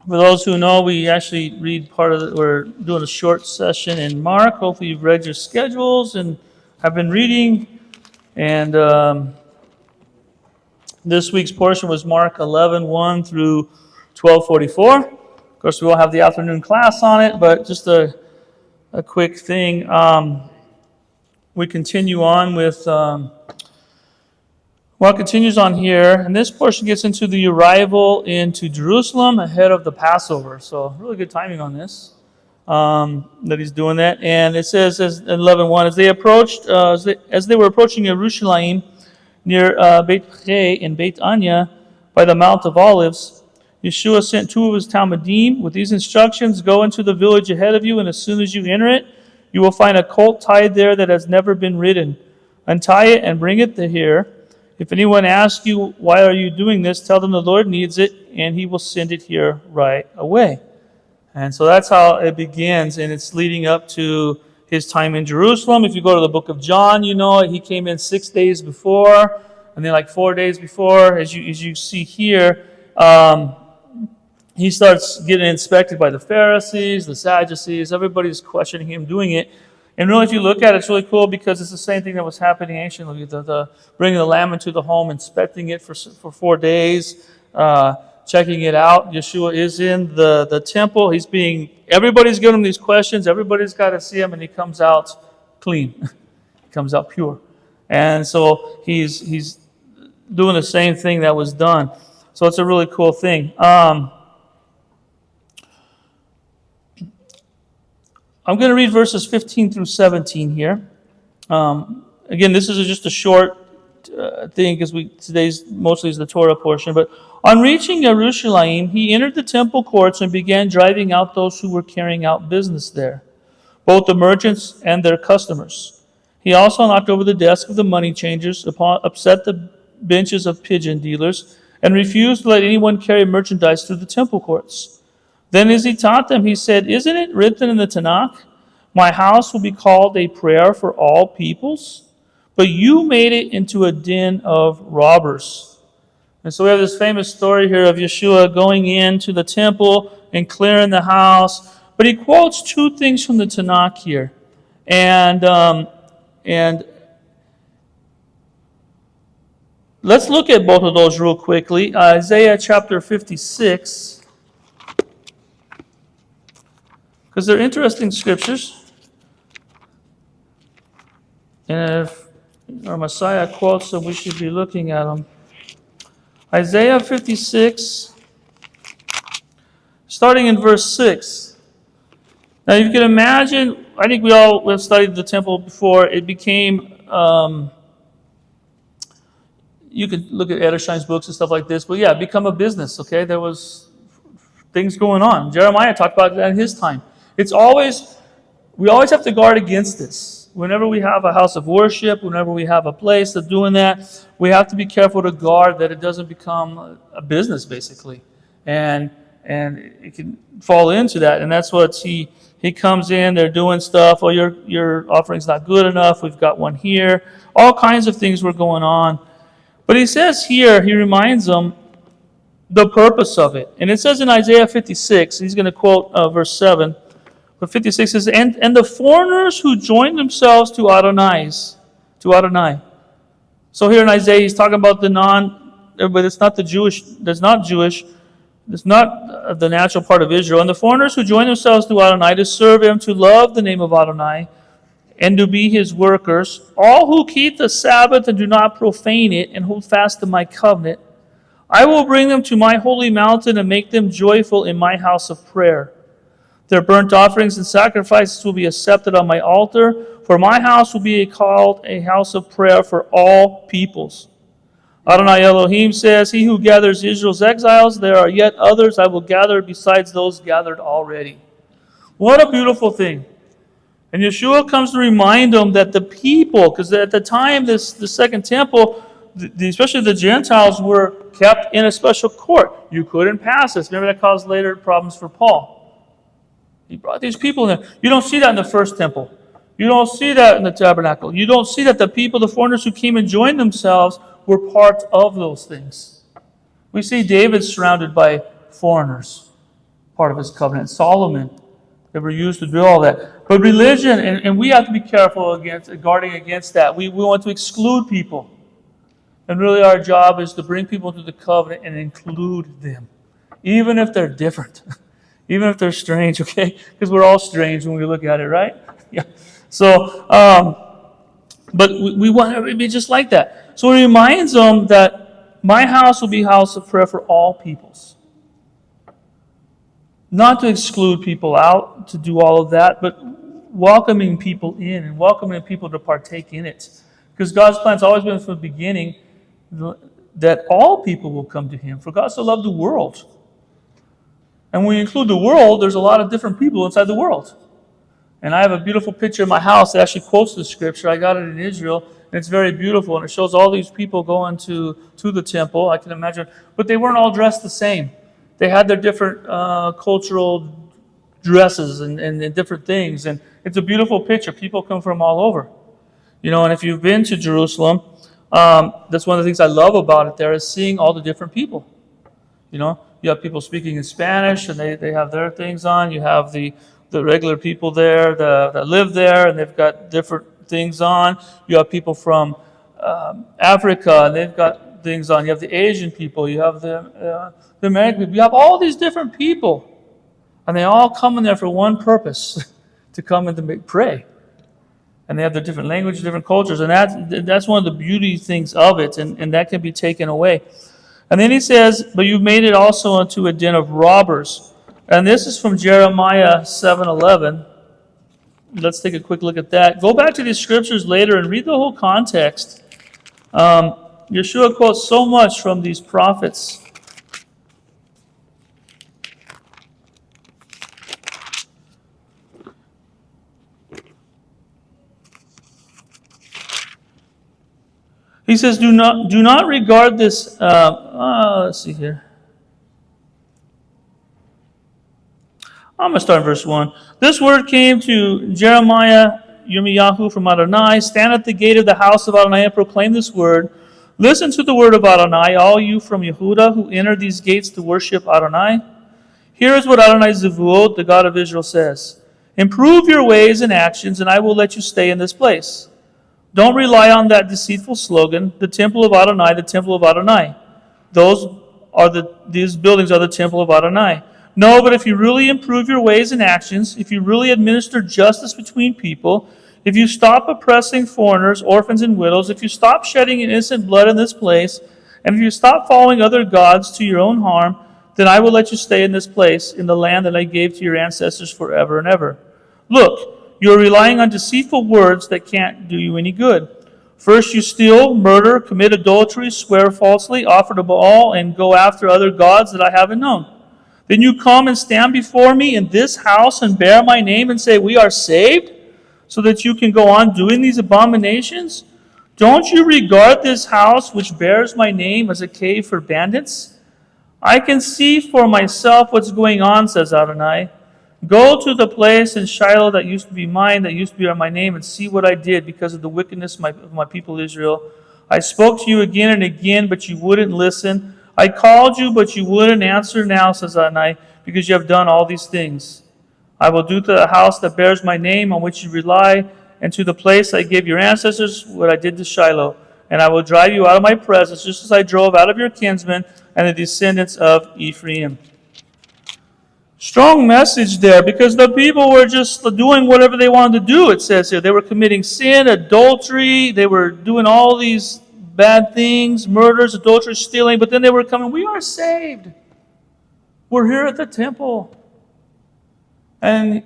For those who know, we actually read we're doing a short session in Mark. Hopefully you've read your schedules and have been reading. And this week's portion was Mark 11:1 through 12:44. Of course, we will have the afternoon class on it, but just a quick thing. We continue on with... Well, it continues on here, and this portion gets into the arrival into Jerusalem ahead of the Passover. So, really good timing on this, that he's doing that. And it says, as 11:1, as they were approaching Jerusalem near Beit Peh and Beit Anya by the Mount of Olives, Yeshua sent two of his Talmudim with these instructions: "Go into the village ahead of you, and as soon as you enter it, you will find a colt tied there that has never been ridden. Untie it and bring it here. If anyone asks you, 'Why are you doing this?' tell them the Lord needs it, and he will send it here right away." And so that's how it begins, and it's leading up to his time in Jerusalem. If you go to the book of John, you know he came in 6 days before, and then like 4 days before, as you see here, he starts getting inspected by the Pharisees, the Sadducees. Everybody's questioning him doing it. And really, if you look at it, it's really cool because it's the same thing that was happening anciently. The bringing the lamb into the home, inspecting it for 4 days, checking it out. Yeshua is in the temple. Everybody's giving him these questions. Everybody's got to see him, and he comes out clean. He comes out pure. And so he's doing the same thing that was done. So it's a really cool thing. I'm going to read verses 15 through 17 here. Again, this is just a short thing because today's mostly is the Torah portion. But on reaching Jerusalem, he entered the temple courts and began driving out those who were carrying out business there, both the merchants and their customers. He also knocked over the desk of the money changers, upset the benches of pigeon dealers, and refused to let anyone carry merchandise through the temple courts. Then as he taught them, he said, "Isn't it written in the Tanakh, 'My house will be called a prayer for all peoples'? But you made it into a den of robbers." And so we have this famous story here of Yeshua going into the temple and clearing the house. But he quotes two things from the Tanakh here. And let's look at both of those real quickly. Isaiah chapter 56. Because they're interesting scriptures. And if our Messiah quotes them, we should be looking at them. Isaiah 56, starting in verse 6. Now you can imagine, I think we have studied the temple before. It became, you could look at Ederstein's books and stuff like this, but yeah, it become a business, okay? There was things going on. Jeremiah talked about that in his time. We always have to guard against this. Whenever we have a house of worship, whenever we have a place of doing that, we have to be careful to guard that it doesn't become a business, basically. And it can fall into that. And that's what he comes in, they're doing stuff. "Oh, your offering's not good enough. We've got one here." All kinds of things were going on. But he says here, he reminds them the purpose of it. And it says in Isaiah 56, he's going to quote verse 7, but 56 says, and the foreigners who join themselves to Adonai. So here in Isaiah, he's talking about but it's not the Jewish, it's not the natural part of Israel. "And the foreigners who join themselves to Adonai to serve him, to love the name of Adonai, and to be his workers, all who keep the Sabbath and do not profane it, and hold fast to my covenant, I will bring them to my holy mountain and make them joyful in my house of prayer. Their burnt offerings and sacrifices will be accepted on my altar, for my house will be called a house of prayer for all peoples. Adonai Elohim says, He who gathers Israel's exiles, there are yet others I will gather besides those gathered already." What a beautiful thing. And Yeshua comes to remind them that the people, because at the time, the second temple, especially the Gentiles, were kept in a special court. You couldn't pass this. Remember, that caused later problems for Paul. He brought these people in there. You don't see that in the first temple. You don't see that in the tabernacle. You don't see that the people, the foreigners who came and joined themselves, were part of those things. We see David surrounded by foreigners. part of his covenant. Solomon, they were used to do all that. But religion, and we have to be careful guarding against that. We want to exclude people. And really our job is to bring people to the covenant and include them. Even if they're different. Even if they're strange, okay? Because we're all strange when we look at it, right? Yeah. So, but we want it to be just like that. So it reminds them that my house will be a house of prayer for all peoples. Not to exclude people out, to do all of that, but welcoming people in and welcoming people to partake in it. Because God's plan's always been from the beginning that all people will come to Him. For God so loved the world. And when you include the world, there's a lot of different people inside the world. And I have a beautiful picture in my house that actually quotes the scripture. I got it in Israel, and it's very beautiful. And it shows all these people going to the temple, I can imagine. But they weren't all dressed the same. They had their different cultural dresses and different things. And it's a beautiful picture. People come from all over. You know, and if you've been to Jerusalem, that's one of the things I love about it there is seeing all the different people. You know, you have people speaking in Spanish, and they have their things on. You have the regular people there that live there, and they've got different things on. You have people from Africa, and they've got things on. You have the Asian people. You have the American people. You have all these different people, and they all come in there for one purpose, to come and to pray. And they have their different languages, different cultures, and that's one of the beauty things of it, and that can be taken away. And then he says, but you've made it also into a den of robbers. And this is from Jeremiah 7:11. Let's take a quick look at that. Go back to these scriptures later and read the whole context. Yeshua quotes so much from these prophets. He says, do not regard this, let's see here. I'm going to start in verse 1. This word came to Jeremiah, Yirmiyahu from Adonai. Stand at the gate of the house of Adonai and proclaim this word. Listen to the word of Adonai, all you from Yehuda who enter these gates to worship Adonai. Here is what Adonai Zevuot, the God of Israel, says. Improve your ways and actions, and I will let you stay in this place. Don't rely on that deceitful slogan, the temple of Adonai, the temple of Adonai. These buildings are the temple of Adonai. No, but if you really improve your ways and actions, if you really administer justice between people, if you stop oppressing foreigners, orphans, and widows, if you stop shedding innocent blood in this place, and if you stop following other gods to your own harm, then I will let you stay in this place, in the land that I gave to your ancestors forever and ever. Look, you are relying on deceitful words that can't do you any good. First you steal, murder, commit adultery, swear falsely, offer to Baal, and go after other gods that I haven't known. Then you come and stand before me in this house and bear my name and say, we are saved, so that you can go on doing these abominations? Don't you regard this house which bears my name as a cave for bandits? I can see for myself what's going on, says Adonai. Go to the place in Shiloh that used to be mine, that used to be on my name, and see what I did because of the wickedness of my people Israel. I spoke to you again and again, but you wouldn't listen. I called you, but you wouldn't answer now, says Adonai, because you have done all these things. I will do to the house that bears my name, on which you rely, and to the place I gave your ancestors what I did to Shiloh. And I will drive you out of my presence, just as I drove out of your kinsmen and the descendants of Ephraim. Strong message there, because the people were just doing whatever they wanted to do, it says here. They were committing sin, adultery, they were doing all these bad things, murders, adultery, stealing, but then they were coming, we are saved. We're here at the temple. And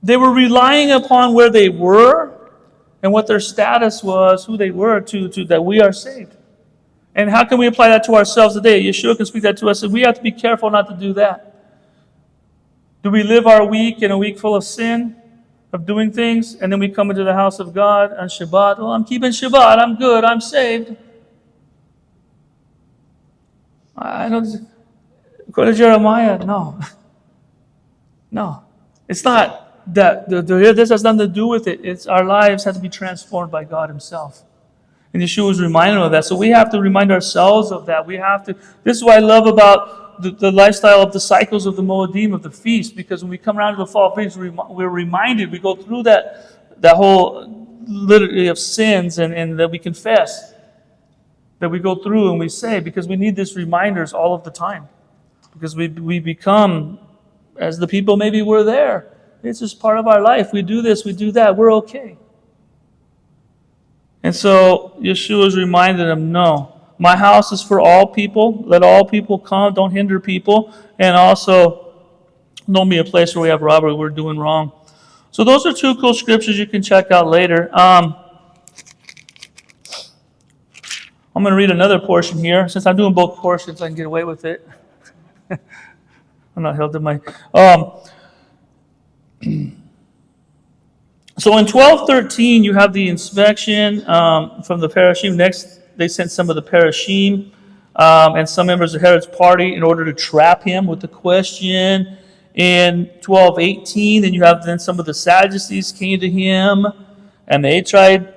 they were relying upon where they were and what their status was, who they were, to that we are saved. And how can we apply that to ourselves today? Yeshua can speak that to us, and we have to be careful not to do that. Do we live our week in a week full of sin, of doing things, and then we come into the house of God on Shabbat? Well, I'm keeping Shabbat. I'm good. I'm saved. I don't. Go to Jeremiah. No. No. It's not that. This has nothing to do with it. It's our lives have to be transformed by God Himself. And Yeshua was reminded of that. So we have to remind ourselves of that. We have to. This is what I love about the lifestyle of the cycles of the Moedim, of the feast, because when we come around to the fall feast, we're reminded, we go through that whole liturgy of sins and that we confess, that we go through and we say, because we need these reminders all of the time. Because we become, as the people maybe were there, it's just part of our life. We do this, we do that, we're okay. And so Yeshua's reminded them, no, my house is for all people. Let all people come. Don't hinder people. And also, don't be a place where we have robbery. We're doing wrong. So those are two cool scriptures you can check out later. I'm going to read another portion here. Since I'm doing both portions, I can get away with it. I'm not held to my... So in 12:13, you have the inspection from the Parashim. Next, they sent some of the Parashim and some members of Herod's party in order to trap him with the question. In 12:18, then you have then some of the Sadducees came to him, and they tried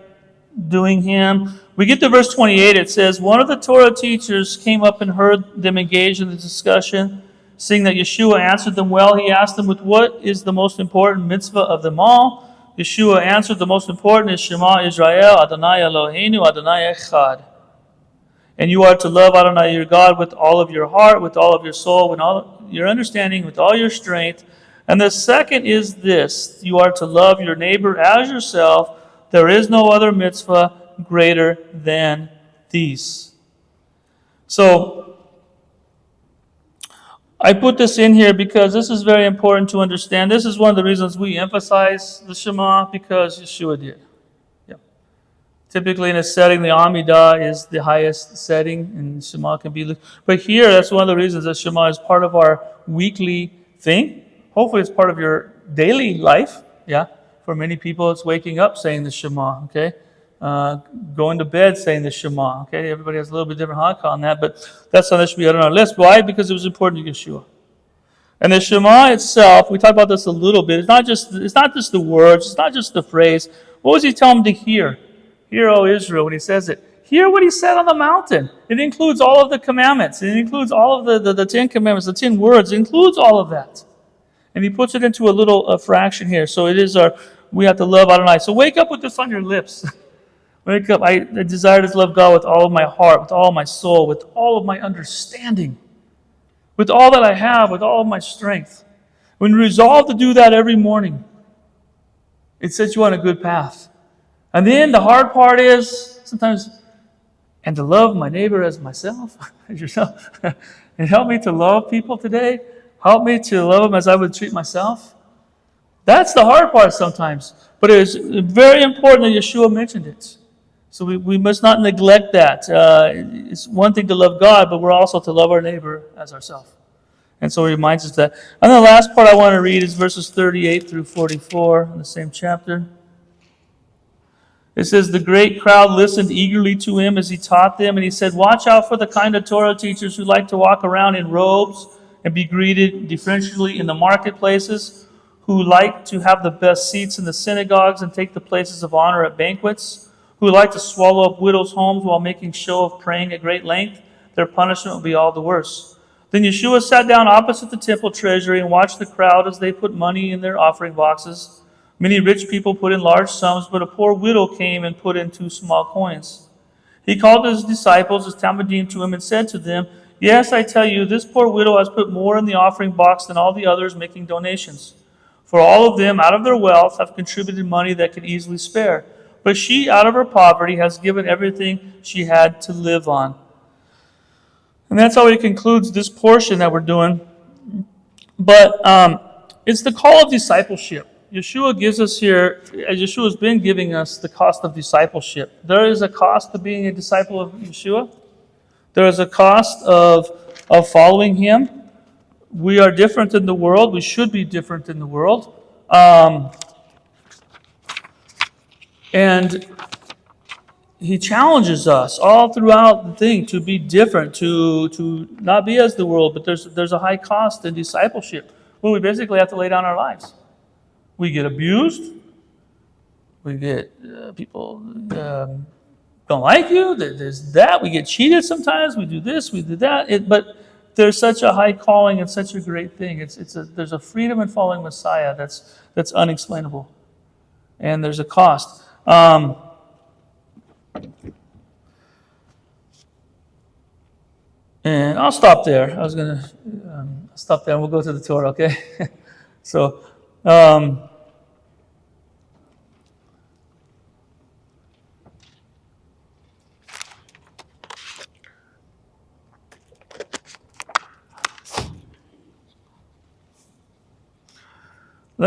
doing him. We get to verse 28. It says, one of the Torah teachers came up and heard them engage in the discussion. Seeing that Yeshua answered them well, he asked them, with what is the most important mitzvah of them all? Yeshua answered, the most important is Shema Israel, Adonai Eloheinu, Adonai Echad. And you are to love Adonai your God with all of your heart, with all of your soul, with all your understanding, with all your strength. And the second is this, you are to love your neighbor as yourself. There is no other mitzvah greater than these. So, I put this in here because this is very important to understand. This is one of the reasons we emphasize the Shema, because Yeshua did. Yeah. Typically in a setting, the Amidah is the highest setting, and Shema can be... But here, that's one of the reasons that Shema is part of our weekly thing. Hopefully it's part of your daily life. Yeah. For many people, it's waking up saying the Shema, okay? Going to bed saying the Shema. Okay, everybody has a little bit different halakha on that, but that's something that should be on our list. Why? Because it was important to Yeshua. And the Shema itself, we talked about this a little bit. It's not just the words. It's not just the phrase. What was he telling them to hear? Hear, O Israel, when he says it. Hear what he said on the mountain. It includes all of the commandments. It includes all of the 10 commandments, the 10 words. It includes all of that. And he puts it into a little fraction here. So it is we have to love Adonai. So wake up with this on your lips. Wake up. I desire to love God with all of my heart, with all of my soul, with all of my understanding, with all that I have, with all of my strength. When you resolve to do that every morning, it sets you on a good path. And then the hard part is sometimes, and to love my neighbor as myself, as yourself. And help me to love people today. Help me to love them as I would treat myself. That's the hard part sometimes. But it is very important that Yeshua mentioned it. So we must not neglect that. It's one thing to love God, but we're also to love our neighbor as ourselves. And so he reminds us that. And the last part I want to read is verses 38 through 44 in the same chapter. It says, the great crowd listened eagerly to him as he taught them, and he said, watch out for the kind of Torah teachers who like to walk around in robes and be greeted differentially in the marketplaces, who like to have the best seats in the synagogues and take the places of honor at banquets, who like to swallow up widows' homes while making show of praying at great length. Their punishment will be all the worse. Then Yeshua sat down opposite the temple treasury and watched the crowd as they put money in their offering boxes. Many rich people put in large sums, but a poor widow came and put in 2 small coins. He called his disciples, his Talmudim, to him and said to them, yes, I tell you, this poor widow has put more in the offering box than all the others making donations. For all of them, out of their wealth, have contributed money that could easily spare. But she, out of her poverty, has given everything she had to live on. And that's how he concludes this portion that we're doing. But it's the call of discipleship. Yeshua gives us here, as Yeshua's been giving us, the cost of discipleship. There is a cost to being a disciple of Yeshua. There is a cost of following him. We are different than the world. We should be different than the world. And he challenges us all throughout the thing to be different, to not be as the world, but there's a high cost in discipleship. Well, we basically have to lay down our lives. We get abused. We get people don't like you. There's that. We get cheated sometimes. We do this. We do that. But there's such a high calling and such a great thing. There's a freedom in following Messiah that's unexplainable, and there's a cost. And I'll stop there. I was going to stop there and we'll go to the Torah, okay? So, I'm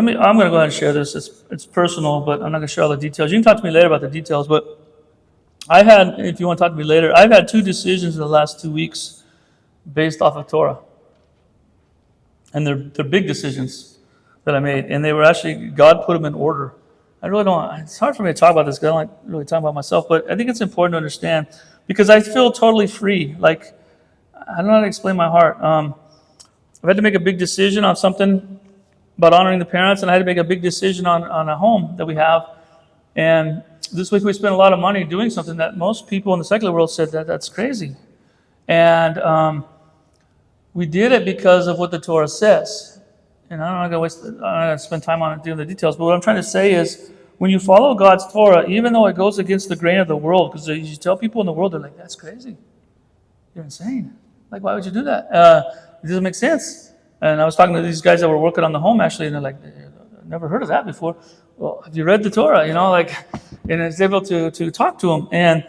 going to go ahead and share this. It's personal, but I'm not going to share all the details. You can talk to me later about the details, but if you want to talk to me later, I've had 2 decisions in the last 2 weeks based off of Torah. And they're big decisions that I made. And they were actually, God put them in order. I really don't, it's hard for me to talk about this because I don't like really talking about myself, but I think it's important to understand because I feel totally free. Like, I don't know how to explain my heart. I've had to make a big decision on something about honoring the parents, and I had to make a big decision on a home that we have. And this week we spent a lot of money doing something that most people in the secular world said that's crazy. And we did it because of what the Torah says. And I'm not going to spend time on it doing the details, but what I'm trying to say is when you follow God's Torah, even though it goes against the grain of the world, because you tell people in the world, they're like, that's crazy. You're insane. Like, why would you do that? It doesn't make sense. And I was talking to these guys that were working on the home, actually, and they're like, I've never heard of that before. Well, have you read the Torah? And it's able to talk to them. And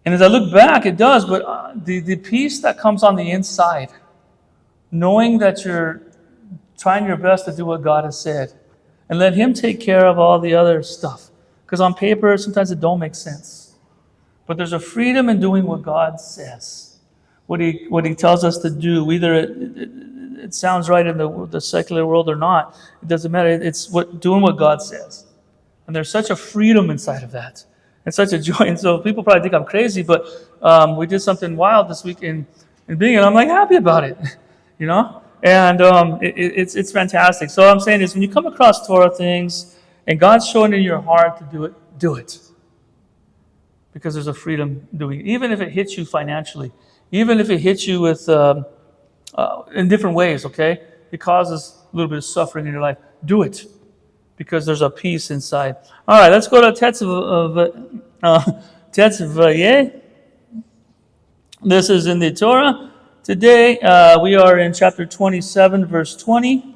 as I look back, it does, but the peace that comes on the inside, knowing that you're trying your best to do what God has said, and let Him take care of all the other stuff. Because on paper, sometimes it don't make sense. But there's a freedom in doing what God says, what He tells us to do. Either it sounds right in the secular world or not. It doesn't matter. It's doing what God says. And there's such a freedom inside of that. And such a joy. And so people probably think I'm crazy, but we did something wild this week in being, and I'm like happy about it, And it's fantastic. So what I'm saying is when you come across Torah things and God's showing in your heart to do it, do it. Because there's a freedom doing it. Even if it hits you financially, even if it hits you with in different ways, okay? It causes a little bit of suffering in your life. Do it. Because there's a peace inside. All right, let's go to Tetzevah. This is in the Torah. Today, we are in chapter 27, verse 20.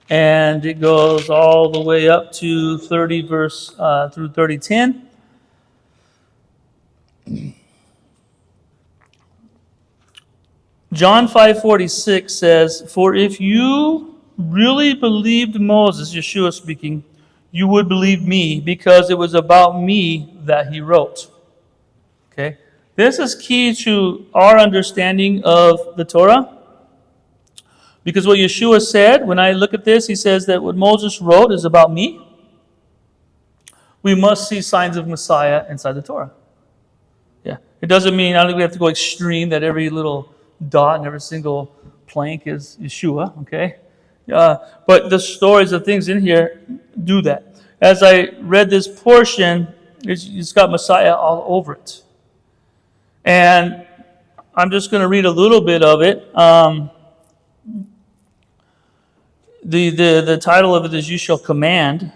And it goes all the way up to 30 verse through 30:10. John 5:46 says, "For if you really believed Moses," Yeshua speaking, "you would believe me, because it was about me that he wrote." Okay? This is key to our understanding of the Torah. Because what Yeshua said, when I look at this, he says that what Moses wrote is about me. We must see signs of Messiah inside the Torah. Yeah. It doesn't mean, I don't think we have to go extreme, that every little dot and every single plank is Yeshua, okay? But the stories of things in here do that. As I read this portion, it's got Messiah all over it. And I'm just going to read a little bit of it. The title of it is "You Shall Command."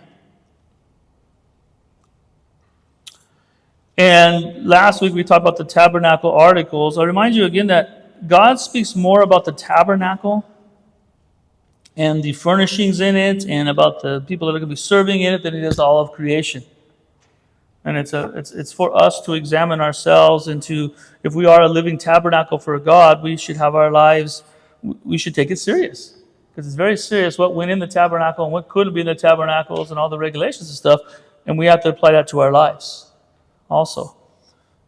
And last week we talked about the tabernacle articles. I'll remind you again that God speaks more about the tabernacle and the furnishings in it and about the people that are going to be serving in it than He does all of creation. And it's for us to examine ourselves and to, if we are a living tabernacle for God, we should have our lives, we should take it serious. Because it's very serious what went in the tabernacle and what could be in the tabernacles and all the regulations and stuff. And we have to apply that to our lives also.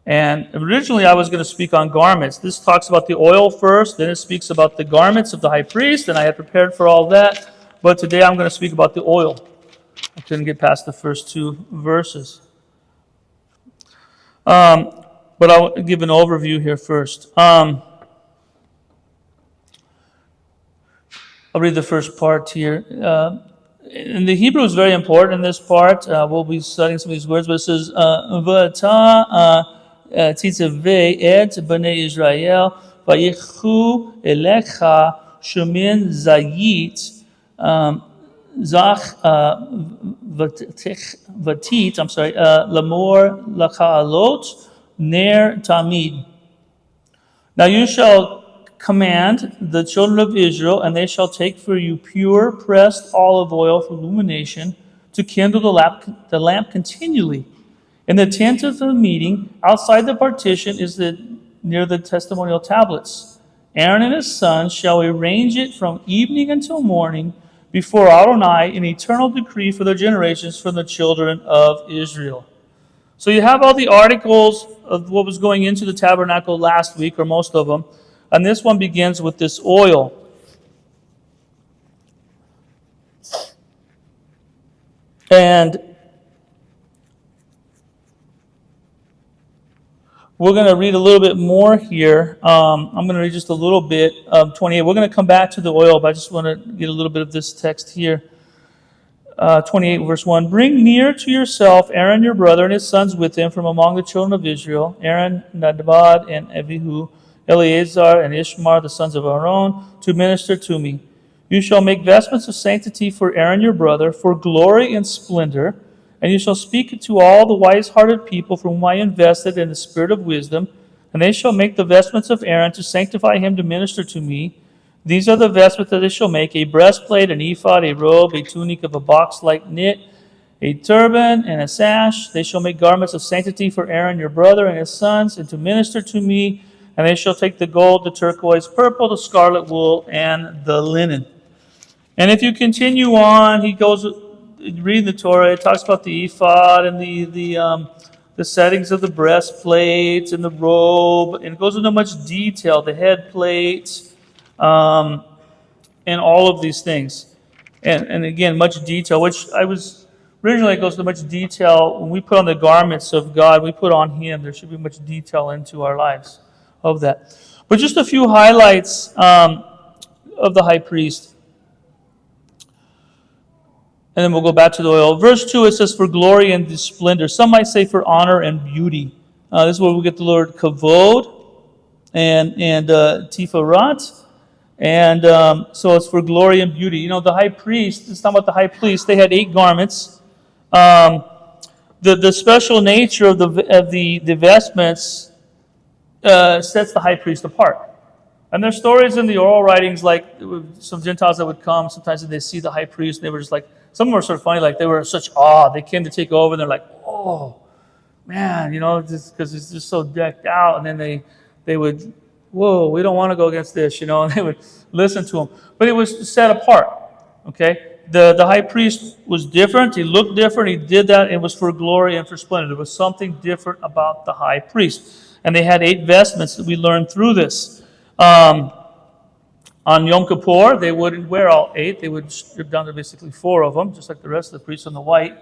And originally I was going to speak on garments. This talks about the oil first, then it speaks about the garments of the high priest, and I had prepared for all that. But today I'm going to speak about the oil. I couldn't get past the first 2 verses. But I'll give an overview here first. I'll read the first part here. And the Hebrew is very important in this part. We'll be studying some of these words, but it says, V'ata Tetzevah et b'nei Israel, Vayichu elecha shemin zayit zach vatit, lamor lachaalot ner tamid. Now you shall command the children of Israel, and they shall take for you pure pressed olive oil for illumination, to kindle the lamp continually. In the tent of the meeting, outside the partition, is near the testimonial tablets. Aaron and his sons shall arrange it from evening until morning before Adonai, an eternal decree for their generations from the children of Israel. So you have all the articles of what was going into the tabernacle last week, or most of them. And this one begins with this oil. And we're going to read a little bit more here. I'm going to read just a little bit of 28. We're going to come back to the oil, but I just want to get a little bit of this text here. 28 verse 1. Bring near to yourself Aaron your brother and his sons with him from among the children of Israel, Aaron, Nadab, and Abihu, Eleazar, and Ishmael, the sons of Aaron, to minister to me. You shall make vestments of sanctity for Aaron your brother, for glory and splendor, and you shall speak to all the wise-hearted people from whom I invested in the spirit of wisdom, and they shall make the vestments of Aaron to sanctify him to minister to me. These are the vestments that they shall make: a breastplate, an ephod, a robe, a tunic of a box-like knit, a turban, and a sash. They shall make garments of sanctity for Aaron your brother and his sons, and to minister to me. And they shall take the gold, the turquoise, purple, the scarlet wool, and the linen. And if you continue on, he goes, read the Torah, it talks about the ephod and the settings of the breastplate and the robe, and it goes into much detail, the head plate, and all of these things. And again, much detail, which originally it goes to much detail. When we put on the garments of God, we put on Him. There should be much detail into our lives of that. But just a few highlights of the high priest. And then we'll go back to the oil. Verse 2, it says, for glory and splendor. Some might say for honor and beauty. This is where we get the word kavod and tifarat. And so it's for glory and beauty. You know, the high priest, it's talking about the high priest, they had 8 garments. The special nature of the vestments sets the high priest apart. And there's stories in the oral writings, like some Gentiles that would come, sometimes they see the high priest, and they were just like, some of them were sort of funny, like they were in such awe. They came to take over, and they're like, oh, man, you know, because it's just so decked out. And then they would, whoa, we don't want to go against this, you know, and they would listen to him. But it was set apart, okay? The high priest was different. He looked different. He did that. It was for glory and for splendor. There was something different about the high priest. And they had 8 vestments that we learned through this. On Yom Kippur, they wouldn't wear all 8. They would strip down to basically 4 of them, just like the rest of the priests on the white.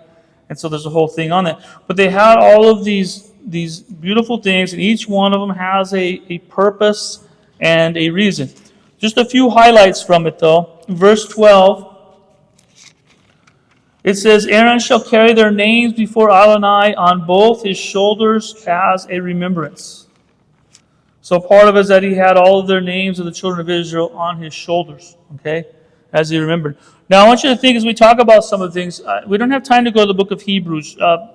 And so there's a whole thing on that. But they had all of these beautiful things, and each one of them has a purpose and a reason. Just a few highlights from it, though. Verse 12, it says, Aaron shall carry their names before Adonai on both his shoulders as a remembrance. So part of it is that he had all of their names of the children of Israel on his shoulders, okay, as he remembered. Now I want you to think, as we talk about some of the things, we don't have time to go to the book of Hebrews. I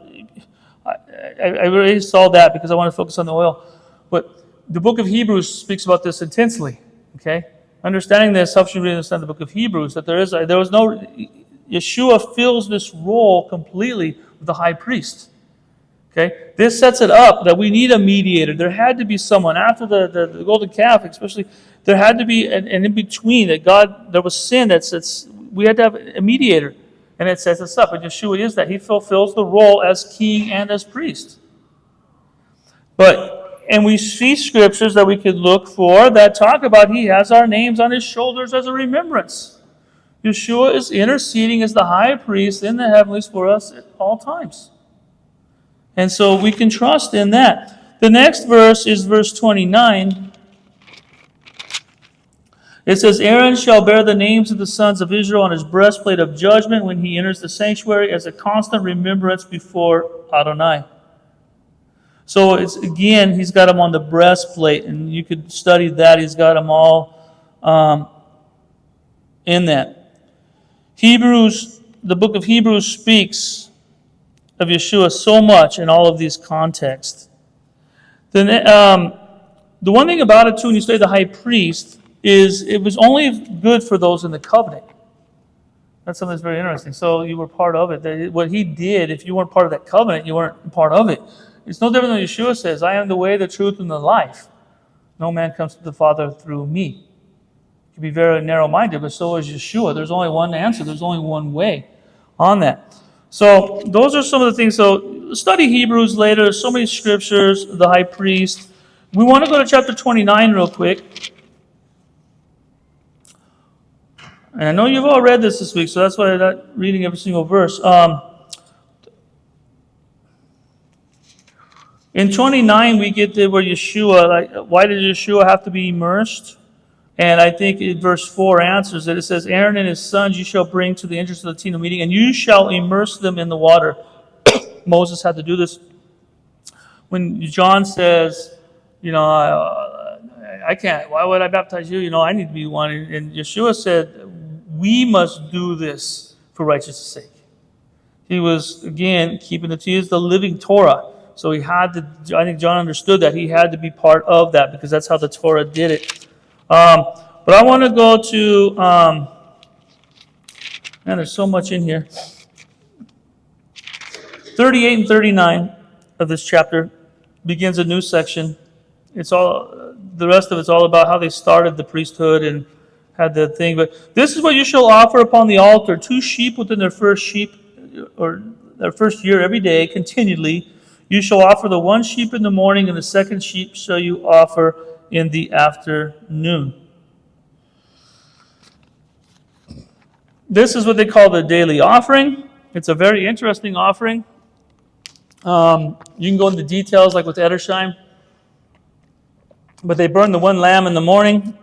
really saw that because I want to focus on the oil. But the book of Hebrews speaks about this intensely, okay? Understanding this helps you really understand the book of Hebrews, that Yeshua fills this role completely with the high priest. Okay, this sets it up that we need a mediator. There had to be someone after the golden calf, especially. There had to be an in between that there was sin. We had to have a mediator, and it sets us up. And Yeshua is that. He fulfills the role as king and as priest. And we see scriptures that we could look for that talk about he has our names on his shoulders as a remembrance. Yeshua is interceding as the high priest in the heavenlies for us at all times. And so we can trust in that. The next verse is verse 29. It says, Aaron shall bear the names of the sons of Israel on his breastplate of judgment when he enters the sanctuary as a constant remembrance before Adonai. So it's again, he's got them on the breastplate, and you could study that. He's got them all in that. The book of Hebrews speaks of Yeshua so much in all of these contexts. Then the one thing about it too, when you study the high priest, is it was only good for those in the covenant. That's something that's very interesting. So you were part of it. What he did, if you weren't part of that covenant, you weren't part of it. It's no different than Yeshua says, I am the way, the truth, and the life. No man comes to the Father through me. You can be very narrow-minded, but so is Yeshua. There's only one answer. There's only one way on that. So those are some of the things. So study Hebrews later. There's so many scriptures, the high priest. We want to go to chapter 29 real quick. And I know you've all read this week, so that's why I'm not reading every single verse. In 29, we get to where Yeshua, why did Yeshua have to be immersed? And I think in verse 4 answers it. It says, Aaron and his sons you shall bring to the entrance of the tent of meeting, and you shall immerse them in the water. Moses had to do this. When John says, I can't, why would I baptize you? I need to be one. And Yeshua said, we must do this for righteousness' sake. He was, again, keeping the T is the living Torah. So he had to, I think John understood that. He had to be part of that because that's how the Torah did it. But I want to go to, man, there's so much in here. 38 and 39 of this chapter begins a new section. It's all, the rest of it's all about how they started the priesthood and had the thing. But this is what you shall offer upon the altar: 2 sheep within their first year every day, continually. You shall offer the 1 sheep in the morning, and the 2nd sheep shall you offer in the afternoon. This is what they call the daily offering. It's a very interesting offering. You can go into details like with Edersheim. But they burned the 1 lamb in the morning.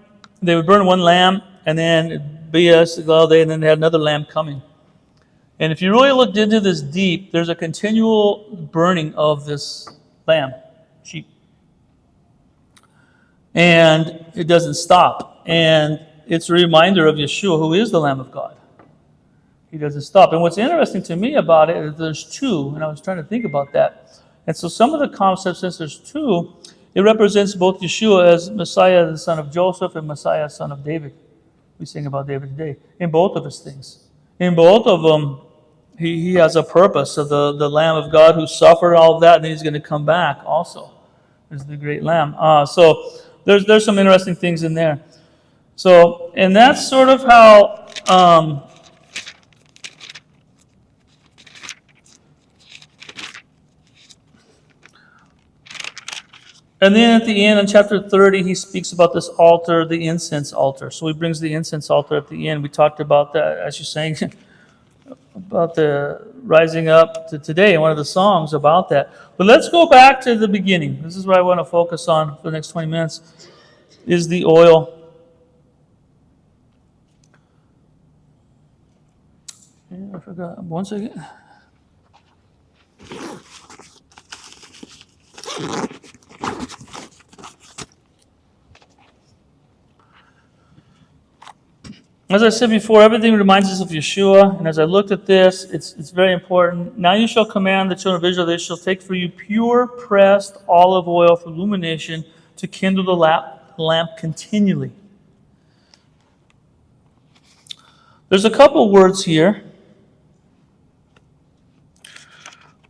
They would burn 1 lamb, and then it'd be all day, and then they had another lamb coming. And if you really looked into this deep, there's a continual burning of this lamb, sheep. And it doesn't stop. And it's a reminder of Yeshua, who is the Lamb of God. He doesn't stop. And what's interesting to me about it is there's 2, and I was trying to think about that. And so some of the concepts, since there's 2, it represents both Yeshua as Messiah, the son of Joseph, and Messiah, son of David. We sing about David today. In both of his things. In both of them, he has a purpose of the Lamb of God who suffered all of that, and he's going to come back also as the great Lamb. So there's some interesting things in there. So, and that's sort of how and then at the end, in chapter 30, he speaks about this altar, the incense altar. So he brings the incense altar at the end. We talked about that, as you're saying, about the rising up to today, one of the songs about that. But let's go back to the beginning. This is what I want to focus on for the next 20 minutes, is the oil. I forgot. 1 second. As I said before, everything reminds us of Yeshua. And as I looked at this, it's very important. Now you shall command the children of Israel, they shall take for you pure pressed olive oil for illumination to kindle the lamp continually. There's a couple words here.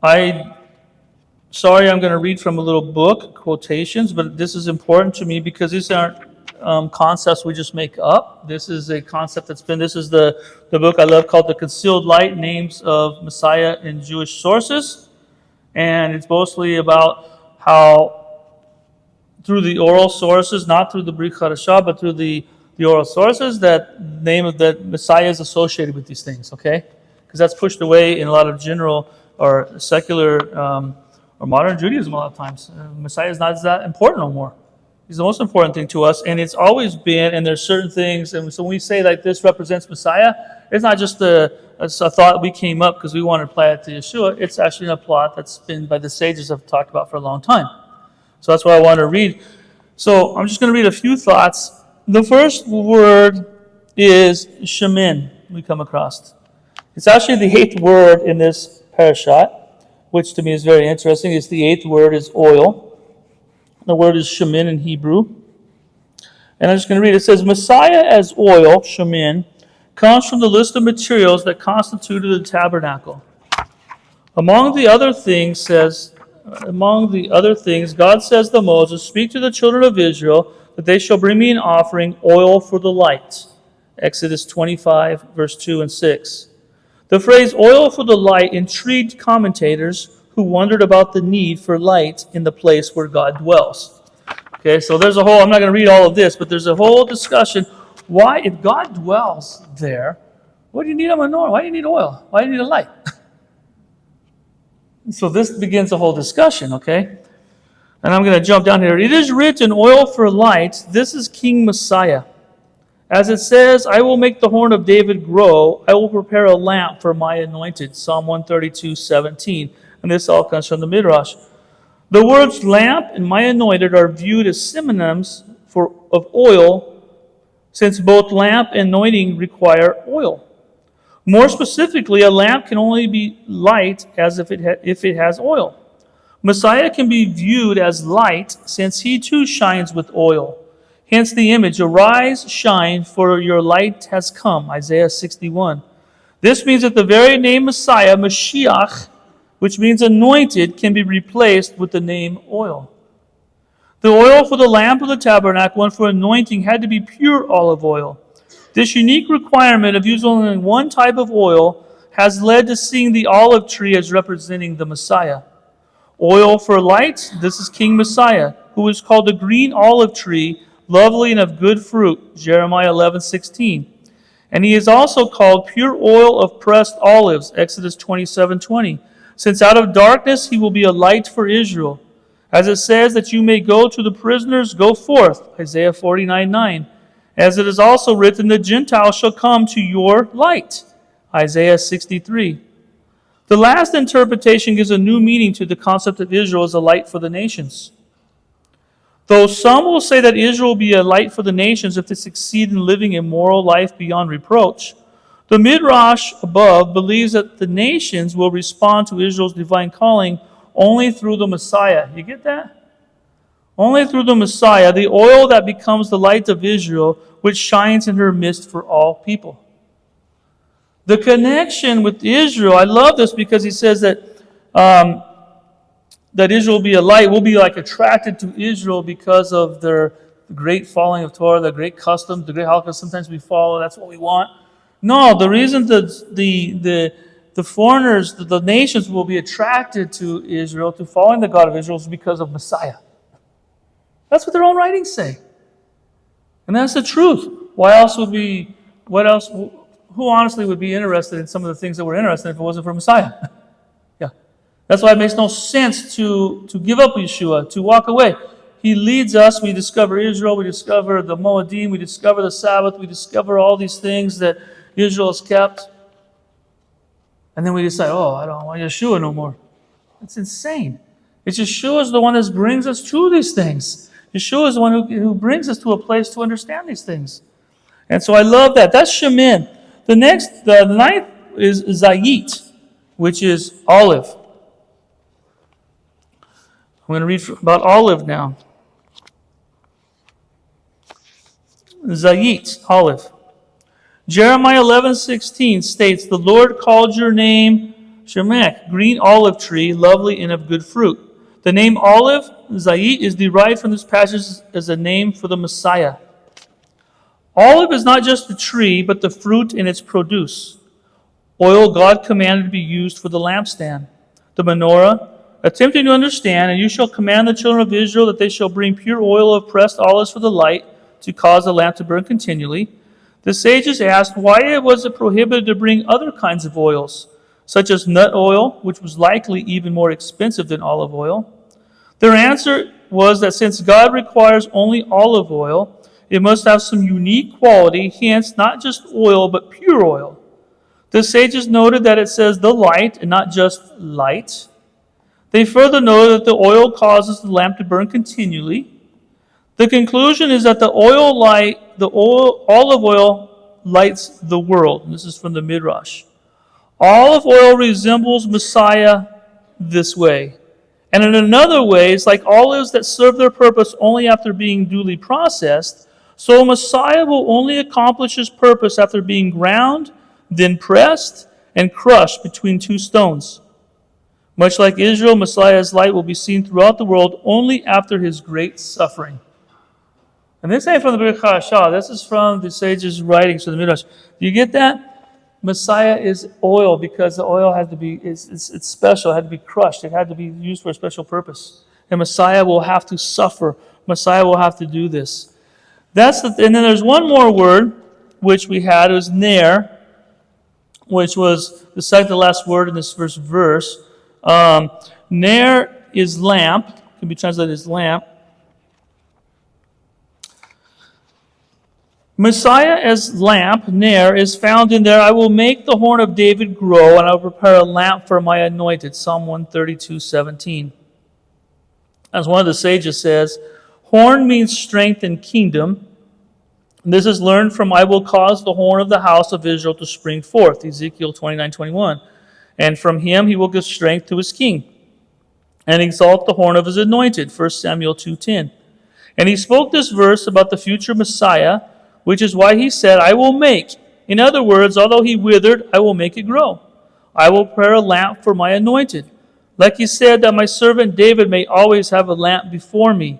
I'm going to read from a little book, quotations, but this is important to me because these aren't concepts we just make up. This is a concept this is the book I love called The Concealed Light, Names of Messiah in Jewish Sources. And it's mostly about how through the oral sources, not through the Brit Hadashah, but through the oral sources, that name of that Messiah is associated with these things, okay? Because that's pushed away in a lot of general or secular or modern Judaism a lot of times. Messiah is not that important no more. He's the most important thing to us, and it's always been, and there's certain things, and so when we say like this represents Messiah, It's not just it's a thought we came up because we wanted to apply it to Yeshua. It's actually a plot that's been by the sages have talked about for a long time. So that's what I want to read. So I'm just going to read a few thoughts. The first word is shemin we come across. It's actually the 8th word in this parashat, which to me is very interesting. It's the 8th word is oil. The word is shemin in Hebrew. And I'm just going to read it. It says, Messiah as oil, shemin, comes from the list of materials that constituted the tabernacle. Among the other things, God says to Moses, speak to the children of Israel that they shall bring me an offering, oil for the light. Exodus 25, verse 2 and 6. The phrase oil for the light intrigued commentators who wondered about the need for light in the place where God dwells. Okay, so there's a whole, I'm not going to read all of this, but there's a whole discussion. Why, if God dwells there, what do you need a menorah? Why do you need oil? Why do you need a light? So this begins a whole discussion, okay? And I'm going to jump down here. It is written, oil for light. This is King Messiah. As it says, I will make the horn of David grow. I will prepare a lamp for my anointed. Psalm 132:17. And this all comes from the Midrash. The words lamp and my anointed are viewed as synonyms of oil, since both lamp and anointing require oil. More specifically, a lamp can only be light as if it has oil. Messiah can be viewed as light, since he too shines with oil. Hence the image, arise, shine, for your light has come, Isaiah 61. This means that the very name Messiah, Mashiach, which means anointed, can be replaced with the name oil. The oil for the lamp of the tabernacle and for anointing had to be pure olive oil. This unique requirement of using only one type of oil has led to seeing the olive tree as representing the Messiah. Oil for light, this is King Messiah, who is called the green olive tree, lovely and of good fruit, Jeremiah 11:16. And he is also called pure oil of pressed olives, Exodus 27:20. Since out of darkness he will be a light for Israel. As it says that you may go to the prisoners, go forth, Isaiah 49:9. As it is also written, the Gentiles shall come to your light, Isaiah 63. The last interpretation gives a new meaning to the concept of Israel as a light for the nations. Though some will say that Israel will be a light for the nations if they succeed in living a moral life beyond reproach, the Midrash above believes that the nations will respond to Israel's divine calling only through the Messiah. You get that? Only through the Messiah, the oil that becomes the light of Israel, which shines in her midst for all people. The connection with Israel, I love this because he says that Israel will be a light. We'll be like attracted to Israel because of their great following of Torah, the great customs, the great halakha. Sometimes we follow. That's what we want. No, the reason the foreigners, the nations will be attracted to Israel, to following the God of Israel, is because of Messiah. That's what their own writings say. And that's the truth. Who honestly would be interested in some of the things that we're interested in if it wasn't for Messiah? Yeah. That's why it makes no sense to give up Yeshua, to walk away. He leads us. We discover Israel. We discover the Moedim. We discover the Sabbath. We discover all these things that Israel has kept. And then we decide, I don't want Yeshua no more. That's insane. It's Yeshua is the one that brings us to these things. Yeshua is the one who brings us to a place to understand these things. And so I love that. That's shemin. The ninth is zayit, which is olive. I'm going to read about olive now. Zayit, olive. Jeremiah 11:16 states, the Lord called your name Shemek, green olive tree, lovely and of good fruit. The name olive, zayit, is derived from this passage as a name for the Messiah. Olive is not just the tree, but the fruit and its produce. Oil God commanded to be used for the lampstand, the menorah. Attempting to understand, and you shall command the children of Israel that they shall bring pure oil of pressed olives for the light, to cause the lamp to burn continually. The sages asked, why was it prohibited to bring other kinds of oils, such as nut oil, which was likely even more expensive than olive oil? Their answer was that since God requires only olive oil, it must have some unique quality, hence not just oil, but pure oil. The sages noted that it says the light and not just light. They further noted that the oil causes the lamp to burn continually. The conclusion is that the olive oil lights the world. And this is from the Midrash. Olive oil resembles Messiah this way. And in another way, it's like olives that serve their purpose only after being duly processed. So Messiah will only accomplish his purpose after being ground, then pressed, and crushed between two stones. Much like Israel, Messiah's light will be seen throughout the world only after his great suffering. And this ain't from the Brit Chadashah. This is from the sages' writings from the Midrash. Do you get that? Messiah is oil because the oil had to be, it's special. It had to be crushed. It had to be used for a special purpose. And Messiah will have to suffer. Messiah will have to do this. And then there's one more word which we had. It was ner, which was the second to last word in this first verse. Ner is lamp. Can be translated as lamp. Messiah as lamp, ner, is found in there. I will make the horn of David grow, and I will prepare a lamp for my anointed. Psalm 132:17. As one of the sages says, horn means strength and kingdom. This is learned from I will cause the horn of the house of Israel to spring forth, Ezekiel 29:21. And from him he will give strength to his king, and exalt the horn of his anointed, 1 Samuel 2:10. And he spoke this verse about the future Messiah, which is why he said, I will make. In other words, although he withered, I will make it grow. I will prepare a lamp for my anointed. Like he said, that my servant David may always have a lamp before me,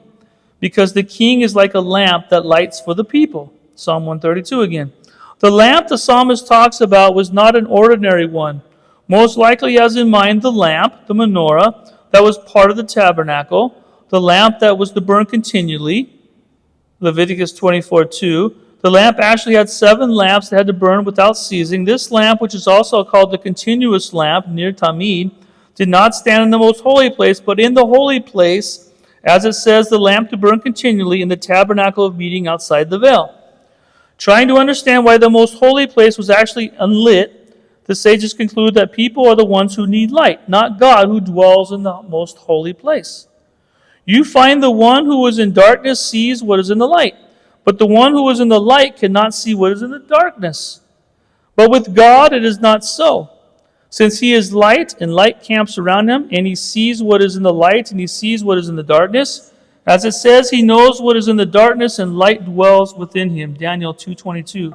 because the king is like a lamp that lights for the people. Psalm 132 again. The lamp the psalmist talks about was not an ordinary one. Most likely he has in mind the lamp, the menorah, that was part of the tabernacle, the lamp that was to burn continually, Leviticus 24:2. The lamp actually had 7 lamps that had to burn without ceasing. This lamp, which is also called the continuous lamp, near Tamid, did not stand in the most holy place, but in the holy place, as it says, the lamp to burn continually in the tabernacle of meeting outside the veil. Trying to understand why the most holy place was actually unlit, the sages conclude that people are the ones who need light, not God who dwells in the most holy place. You find the one who is in darkness sees what is in the light, but the one who is in the light cannot see what is in the darkness. But with God it is not so. Since he is light, and light camps around him, and he sees what is in the light, and he sees what is in the darkness, as it says, he knows what is in the darkness, and light dwells within him. Daniel 2:22.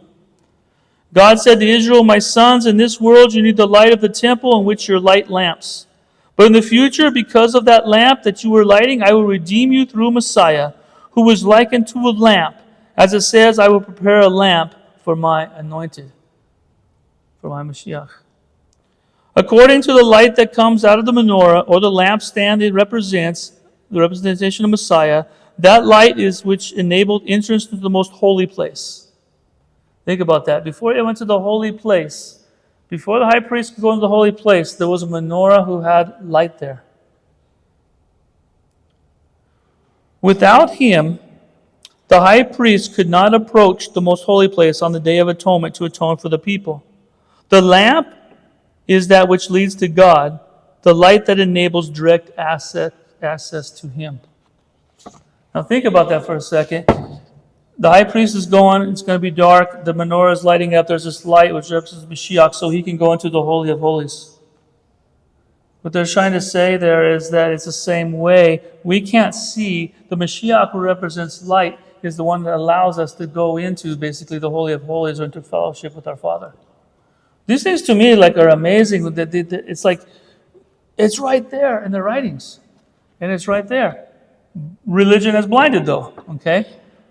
God said to Israel, my sons, in this world you need the light of the temple in which your light lamps. But in the future, because of that lamp that you were lighting, I will redeem you through Messiah, who was likened to a lamp. As it says, I will prepare a lamp for my anointed, for my Mashiach. According to the light that comes out of the menorah, or the lampstand it represents, the representation of Messiah, that light is which enabled entrance to the most holy place. Think about that. Before they went to the holy place, before the high priest could go into the holy place, there was a menorah who had light there. Without him, the high priest could not approach the most holy place on the Day of Atonement to atone for the people. The lamp is that which leads to God, the light that enables direct access to him. Now think about that for a second. The high priest is going, it's going to be dark, the menorah is lighting up, there's this light which represents Mashiach, so he can go into the Holy of Holies. What they're trying to say there is that it's the same way. We can't see, the Mashiach who represents light is the one that allows us to go into basically the Holy of Holies or into fellowship with our Father. These things to me are amazing. It's like, it's right there in the writings. And it's right there. Religion has blinded though, okay?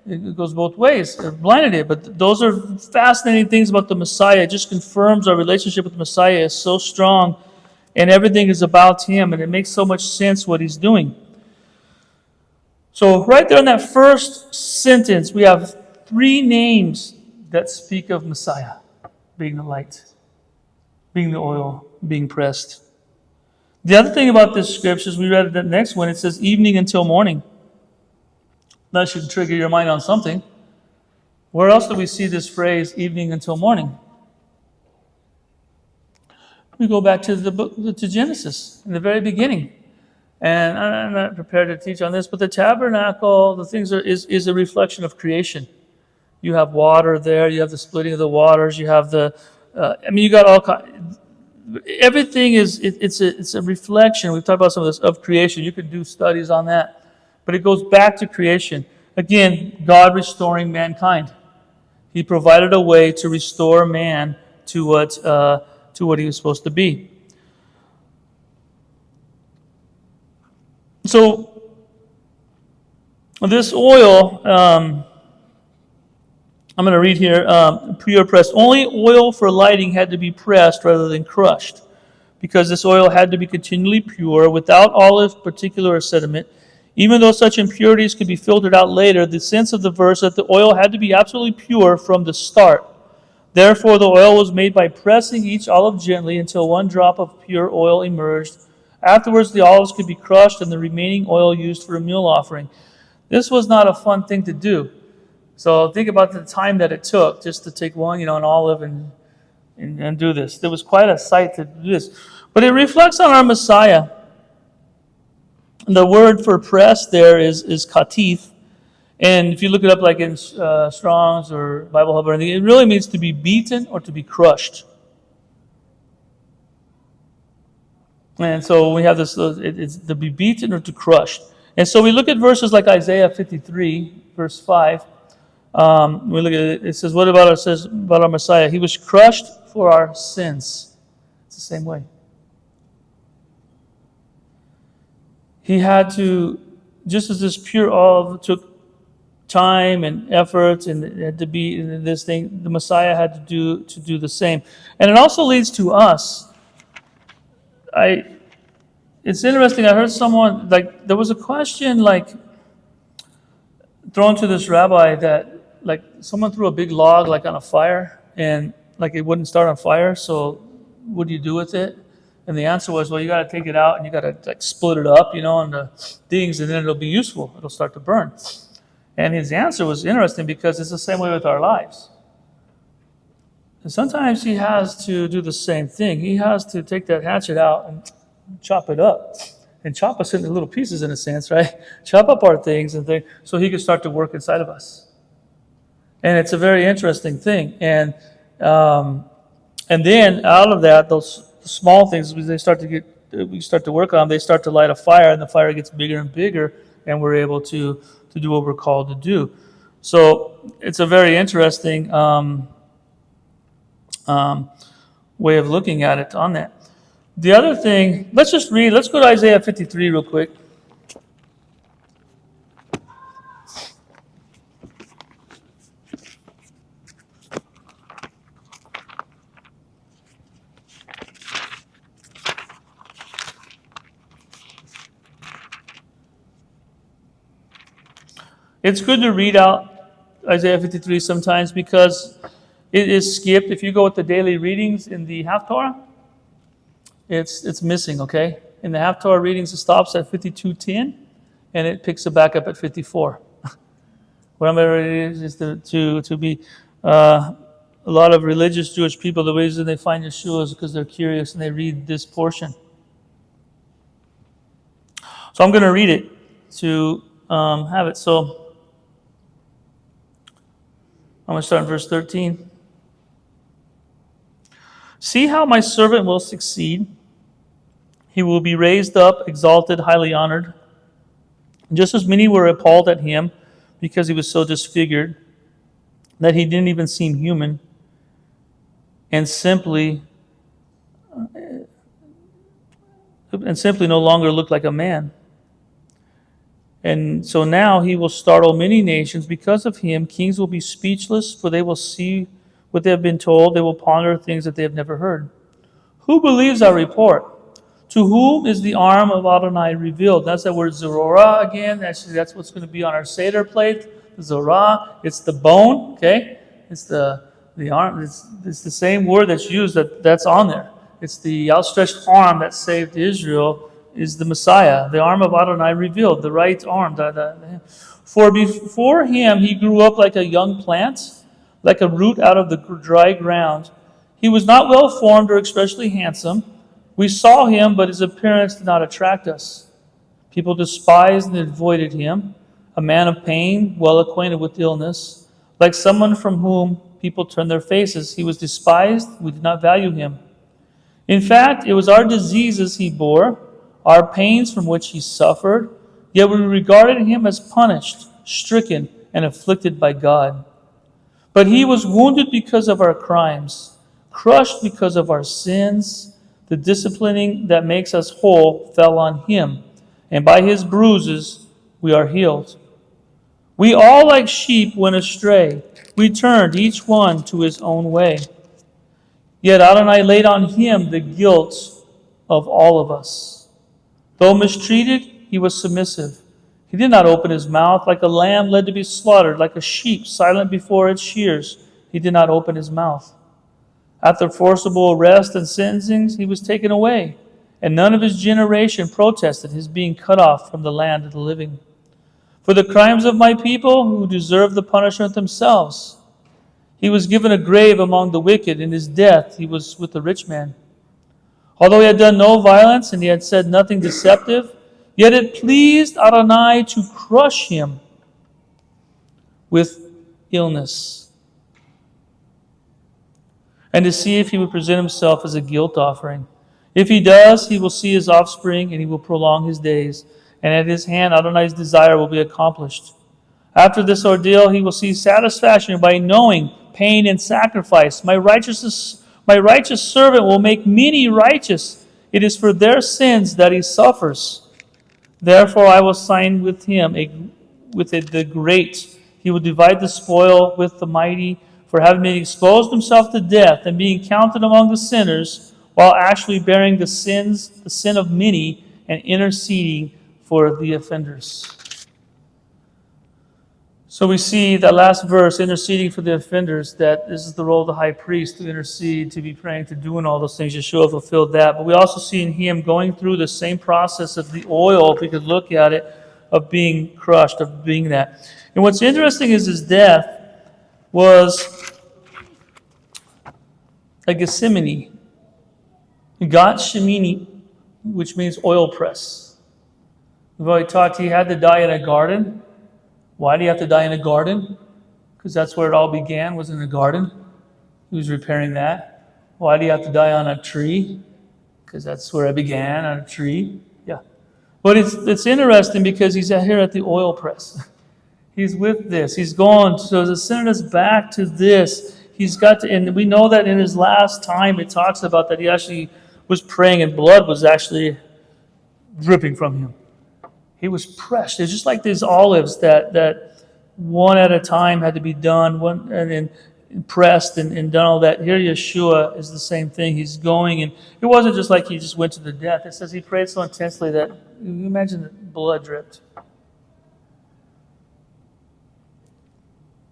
It goes both ways. It blinded it, but those are fascinating things about the Messiah. It just confirms our relationship with the Messiah is so strong and everything is about him and it makes so much sense what he's doing. So right there in that first sentence, we have 3 names that speak of Messiah being the light, being the oil, being pressed. The other thing about this scripture is we read the next one. It says evening until morning. That should trigger your mind on something. Where else do we see this phrase evening until morning? We go back to the book, to Genesis, in the very beginning. And I'm not prepared to teach on this, but the tabernacle, the things is a reflection of creation. You have water there. You have the splitting of the waters. You have the, you got all kinds. Everything it's a reflection. We've talked about some of this of creation. You could do studies on that, but it goes back to creation again. God restoring mankind. He provided a way to restore man to what he was supposed to be. So this oil, I'm going to read here, pure pressed. Only oil for lighting had to be pressed rather than crushed, because this oil had to be continually pure, without olive, particular, or sediment. Even though such impurities could be filtered out later, the sense of the verse that the oil had to be absolutely pure from the start. Therefore, the oil was made by pressing each olive gently until one drop of pure oil emerged. Afterwards, the olives could be crushed and the remaining oil used for a meal offering. This was not a fun thing to do. So think about the time that it took just to take one, an olive and do this. There was quite a sight to do this. But it reflects on our Messiah. The word for press there is katif. And if you look it up like in Strong's or Bible Hub or anything, it really means to be beaten or to be crushed. And so we have this, it's to be beaten or to crush. And so we look at verses like Isaiah 53, verse 5. We look at it, it says, what about it says about our Messiah? He was crushed for our sins. It's the same way. He had to, just as this pure olive took time and effort and it had to be in this thing, the Messiah had to do the same. And it also leads to us. It's interesting, I heard someone, there was a question thrown to this rabbi that someone threw a big log on a fire and it wouldn't start on fire, so what do you do with it? And the answer was, well, you got to take it out and you got to split it up, into things, and then it'll be useful. It'll start to burn. And his answer was interesting because it's the same way with our lives. And sometimes he has to do the same thing. He has to take that hatchet out and chop it up and chop us into little pieces, in a sense, right? Chop up our things so he can start to work inside of us. And it's a very interesting thing. And then out of that, those small things, we start to work on, they start to light a fire, and the fire gets bigger and bigger, and we're able to do what we're called to do. So it's a very interesting way of looking at it on that. The other thing, let's go to Isaiah 53 real quick. It's good to read out Isaiah 53 sometimes because it is skipped. If you go with the daily readings in the Haftorah, it's missing, okay? In the Haftorah readings, it stops at 52:10, and it picks it back up at 54. What I'm going to read is to be a lot of religious Jewish people, the reason they find Yeshua is because they're curious and they read this portion. So I'm going to read it to have it. So I'm going to start in verse 13. See how my servant will succeed. He will be raised up, exalted, highly honored. Just as many were appalled at him because he was so disfigured that he didn't even seem human and simply no longer looked like a man. And so now he will startle many nations. Because of him, kings will be speechless, for they will see what they have been told. They will ponder things that they have never heard. Who believes our report? To whom is the arm of Adonai revealed? That's that word Zorah again. That's what's going to be on our Seder plate. Zorah, it's the bone, okay? It's the arm. It's the same word that's used that's on there. It's the outstretched arm that saved Israel. Is the Messiah, the arm of Adonai revealed, the right arm. For before him he grew up like a young plant, like a root out of the dry ground. He was not well formed or especially handsome. We saw him, but his appearance did not attract us. People despised and avoided him, a man of pain, well acquainted with illness, like someone from whom people turn their faces. He was despised. We did not value him. In fact, it was our diseases he bore, our pains from which he suffered, yet we regarded him as punished, stricken, and afflicted by God. But he was wounded because of our crimes, crushed because of our sins. The disciplining that makes us whole fell on him, and by his bruises we are healed. We all like sheep went astray. We turned each one to his own way. Yet Adonai laid on him the guilt of all of us. Though mistreated, he was submissive. He did not open his mouth. Like a lamb led to be slaughtered, like a sheep silent before its shears, he did not open his mouth. After forcible arrest and sentencing, he was taken away, and none of his generation protested his being cut off from the land of the living. For the crimes of my people, who deserve the punishment themselves, he was given a grave among the wicked. In his death, he was with the rich man. Although he had done no violence and he had said nothing deceptive, yet it pleased Adonai to crush him with illness, and to see if he would present himself as a guilt offering. If he does, he will see his offspring, and he will prolong his days, and at his hand Adonai's desire will be accomplished. After this ordeal, he will see satisfaction by knowing pain and sacrifice. My righteous servant will make many righteous. It is for their sins that he suffers. Therefore I will sign with him the great. He will divide the spoil with the mighty, for having been exposed himself to death and being counted among the sinners, while actually bearing the sin of many, and interceding for the offenders. So we see that last verse, interceding for the offenders, that this is the role of the high priest, to intercede, to be praying, to doing all those things. Yeshua fulfilled that. But we also see in him going through the same process of the oil, if we could look at it, of being crushed, of being that. And what's interesting is his death was a Gethsemane. Got Shemini, which means oil press. We've already talked, he had to die in a garden. Why do you have to die in a garden? Because that's where it all began, was in a garden. He was repairing that. Why do you have to die on a tree? Because that's where it began, on a tree. Yeah. But it's interesting because he's here at the oil press. He's with this. He's going. So it's sending us back to this. He's got to, and we know that in his last time, it talks about that he actually was praying and blood was actually dripping from him. He was pressed. It's just like these olives that one at a time had to be done, one and then pressed and done all that. Here Yeshua is the same thing. He's going, and it wasn't just like he just went to the death. It says he prayed so intensely that, you imagine the blood dripped.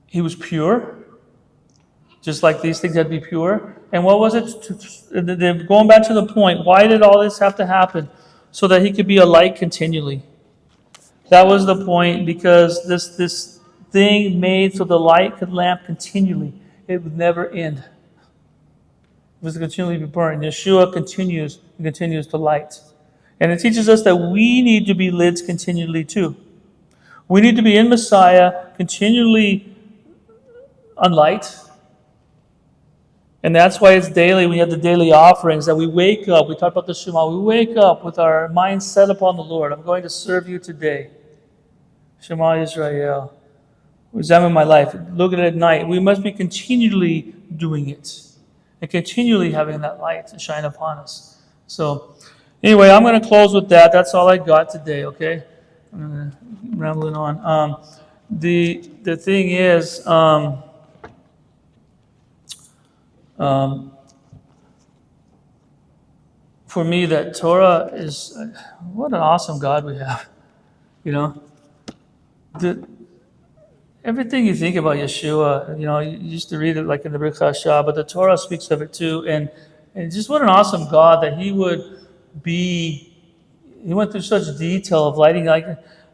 He was pure, just like these things had to be pure. And what was it? Going back to the point, why did all this have to happen? So that he could be a light continually. That was the point, because this thing made so the light could lamp continually. It would never end. It was to continually be burning. Yeshua continues to light. And it teaches us that we need to be lids continually too. We need to be in Messiah, continually on light. And that's why it's daily. We have the daily offerings that we wake up. We talk about the Shema. We wake up with our minds set upon the Lord. I'm going to serve you today. Shema Israel. Examine my life. Look at it at night. We must be continually doing it. And continually having that light to shine upon us. So, anyway, I'm going to close with that. That's all I got today, okay? I'm going to rambling on. The thing is... for me, that Torah is, what an awesome God we have. You know, everything you think about Yeshua, you know, you used to read it like in the Brit Chashah, but the Torah speaks of it too. And just what an awesome God that he went through such detail of lighting. Like,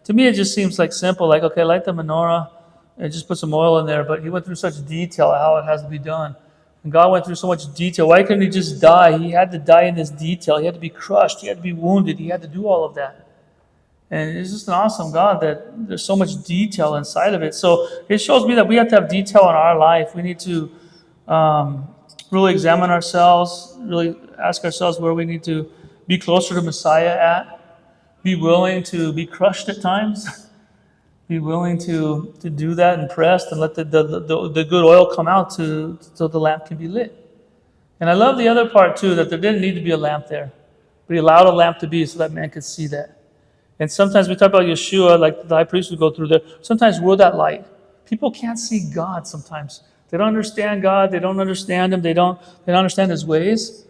to me, it just seems like simple, like, okay, light the menorah and just put some oil in there. But he went through such detail how it has to be done. And God went through so much detail. Why couldn't he just die? He had to die in this detail. He had to be crushed. He had to be wounded. He had to do all of that. And it's just an awesome God that there's so much detail inside of it. So it shows me that we have to have detail in our life. We need to really examine ourselves, really ask ourselves where we need to be closer to Messiah at, be willing to be crushed at times, be willing to do that and pressed and let the good oil come out so the lamp can be lit. And I love the other part too, that there didn't need to be a lamp there, but he allowed a lamp to be so that man could see that. And sometimes we talk about Yeshua, like the high priest would go through there. Sometimes we're that light. People can't see God sometimes. They don't understand God. They don't understand Him. They don't understand His ways.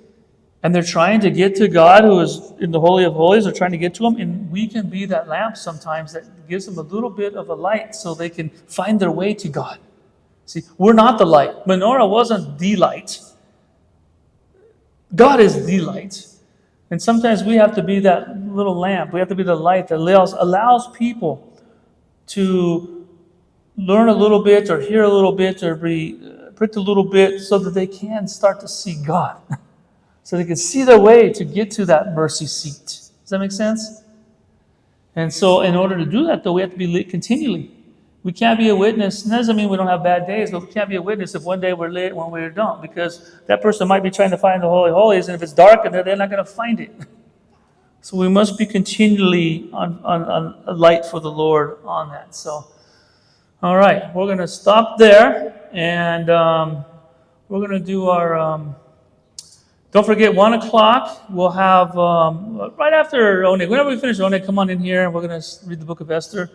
And they're trying to get to God who is in the Holy of Holies. They're trying to get to Him. And we can be that lamp sometimes that gives them a little bit of a light so they can find their way to God. See, we're not the light. Menorah wasn't the light. God is the light. And sometimes we have to be that little lamp. We have to be the light that allows people to learn a little bit or hear a little bit or prick a little bit so that they can start to see God. So they can see their way to get to that mercy seat. Does that make sense? And so in order to do that, though, we have to be lit continually. We can't be a witness. And that doesn't mean we don't have bad days, but we can't be a witness if one day we're lit, one way we don't, because that person might be trying to find the Holy of Holies, and if it's dark in there, they're not going to find it. So we must be continually on a light for the Lord on that. So, all right, we're going to stop there, and we're going to do our... don't forget, 1 o'clock, we'll have, right after Oneg, whenever we finish Oneg, come on in here, and we're going to read the book of Esther.